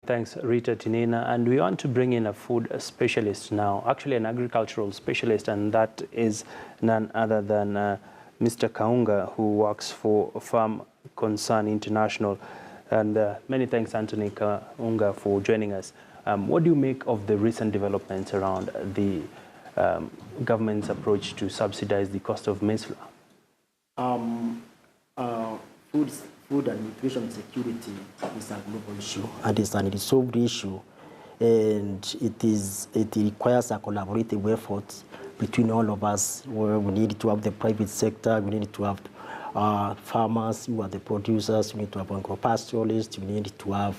Thanks, Rita Tinina. And we want to bring in a food specialist now, actually an agricultural specialist, and that is none other than Mr. Kaunga, who works for Farm Concern International. And many thanks, Anthony Kaunga, for joining us. What do you make of the recent developments around the government's approach to subsidize the cost of maize flour? Food and nutrition security is a global issue and it's an unresolved issue, and it requires a collaborative effort between all of us. Where we need to have the private sector, we need to have farmers who are the producers, we need to have agro-pastoralists, we need to have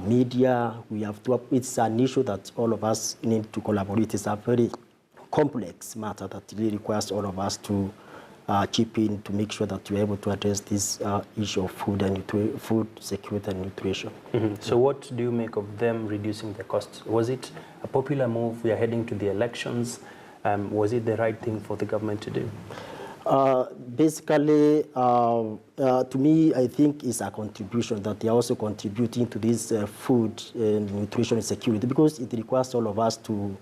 media. We have to. It's an issue that all of us need to collaborate. It's a very complex matter that really requires all of us to chip in to make sure that we're able to address this issue of food security and nutrition. So what do you make of them reducing the costs? Was it a popular move? We are heading to the elections. Was it the right thing for the government to do? Basically, to me, I think it's a contribution that they are also contributing to this food and nutrition security, because it requires all of us to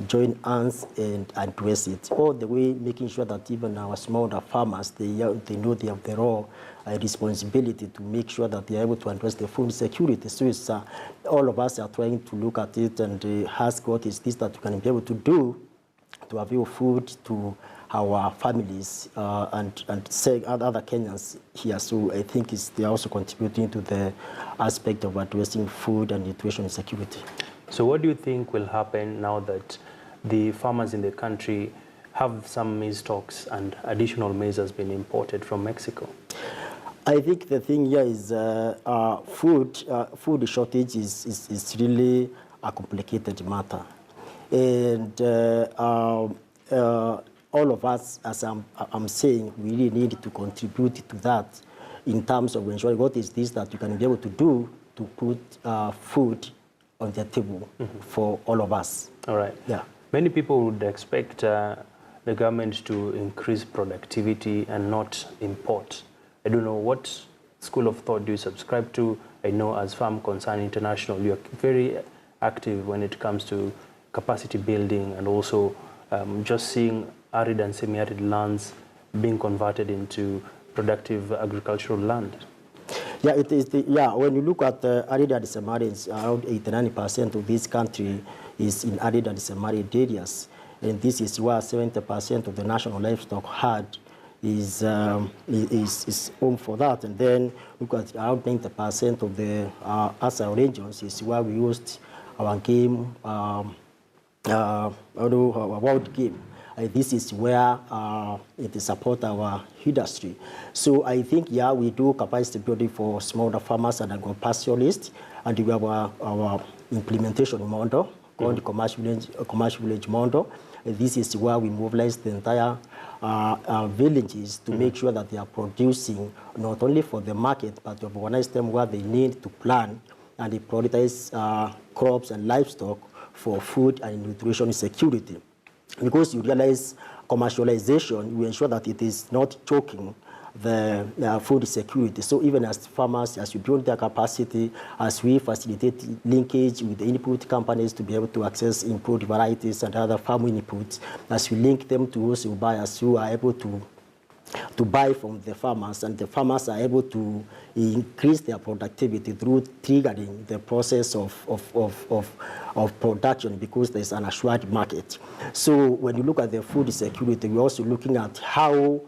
join hands and address it, all the way making sure that even our smaller farmers, they know they have their own responsibility to make sure that they are able to address the food security. So it's, all of us are trying to look at it and ask what is this that we can be able to do to avail food to our families and say other Kenyans here. So I think they are also contributing to the aspect of addressing food and nutrition security. So what do you think will happen now that the farmers in the country have some maize stocks and additional maize has been imported from Mexico? I think the thing here is food shortage is really a complicated matter. And all of us, as I'm saying, we really need to contribute to that in terms of ensuring what is this that you can be able to do to put food on the table for all of us. All right. Yeah. Many people would expect the government to increase productivity and not import. I don't know, what school of thought do you subscribe to? I know as Farm Concern International, you're very active when it comes to capacity building and also just seeing arid and semi-arid lands being converted into productive agricultural land. Yeah, it is. When you look at arid and semi-arid, around 89% of this country is in arid and semi-arid areas, and this is where 70% of the national livestock herd is home for that. And then look at around 90% of the ASA regions is where we used our game, our wild game. This is where it supports our industry. So I think, yeah, we do capacity building for smaller farmers and agro-pastoralists, and we have our implementation model called commercial village model. This is where we mobilize the entire villages to make sure that they are producing not only for the market, but to organize them where they need to plan and they prioritize crops and livestock for food and nutrition security. Because you realize commercialization, we ensure that it is not choking the food security. So even as farmers, as we build their capacity, as we facilitate linkage with the input companies to be able to access improved varieties and other farm inputs, as we link them to those buyers who are able to buy from the farmers, and the farmers are able to increase their productivity through triggering the process of production, because there's an assured market. So when you look at the food security, we're also looking at how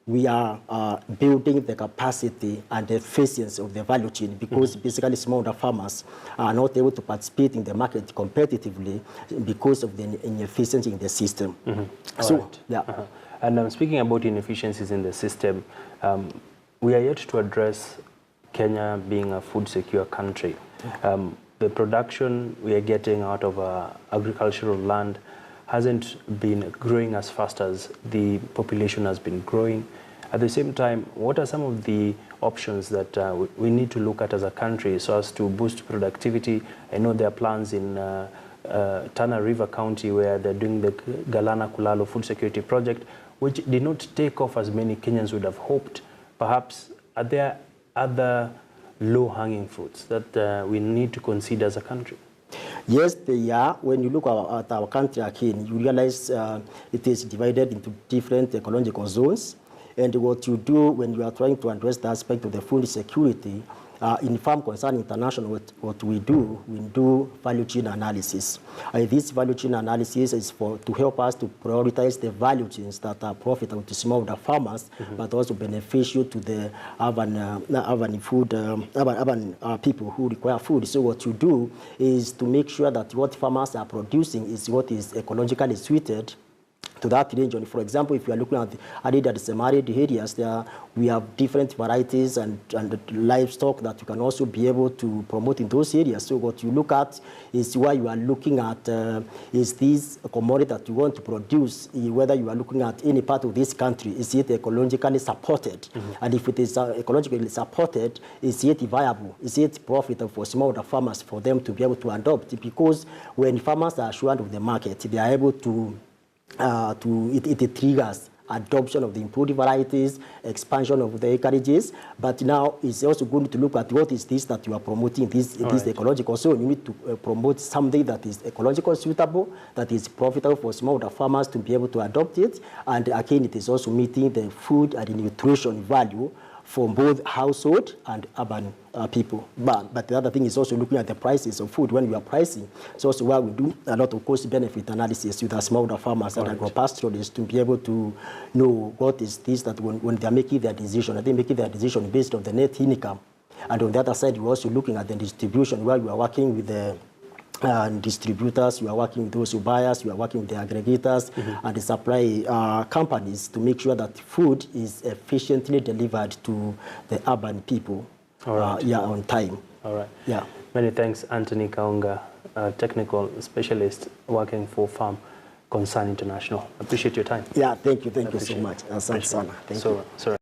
we are building the capacity and the efficiency of the value chain, because basically smaller farmers are not able to participate in the market competitively because of the inefficiency in the system. So, right. Yeah. And speaking about inefficiencies in the system, we are yet to address Kenya being a food secure country. The production we are getting out of agricultural land hasn't been growing as fast as the population has been growing. At the same time, what are some of the options that we need to look at as a country so as to boost productivity? I know there are plans in Tana River County where they're doing the Galana Kulalo Food Security Project, which did not take off as many Kenyans would have hoped. Perhaps, are there other low-hanging fruits that we need to consider as a country? Yes, they are. When you look at our country again, you realize it is divided into different ecological zones. And what you do when you are trying to address the aspect of the food security, in Farm Concern International, what we do value chain analysis. This value chain analysis is to help us to prioritize the value chains that are profitable to smallholder farmers, but also beneficial to the urban people who require food. So what you do is to make sure that what farmers are producing is what is ecologically suited to that region. For example, if you are looking at the semi-arid areas, we have different varieties and livestock that you can also be able to promote in those areas. So what you look at is where you are looking at is this commodity that you want to produce, whether you are looking at any part of this country, is it ecologically supported? And if it is ecologically supported, is it viable? Is it profitable for smallholder farmers for them to be able to adopt? Because when farmers are assured of the market, they are able to it triggers adoption of the improved varieties, expansion of the acreages, but now it's also going to look at what is this that you are promoting, this ecological. So you need to promote something that is ecologically suitable, that is profitable for smallholder farmers to be able to adopt it, and again, it is also meeting the food and the nutrition value for both household and urban people. But the other thing is also looking at the prices of food when we are pricing. It's also where we do a lot of cost-benefit analysis with our smallholder farmers and agro-pastoralists to be able to know what is this that when they are making their decision, are they making their decision based on the net income? And on the other side, we're also looking at the distribution where we are working with the distributors, you are working with those who buyers, you are working with the aggregators and the supply companies to make sure that food is efficiently delivered to the urban people on time. All right. Yeah. Many thanks, Anthony Kaunga, technical specialist working for Farm Concern International. Appreciate your time. Yeah, thank you so much. Thank you.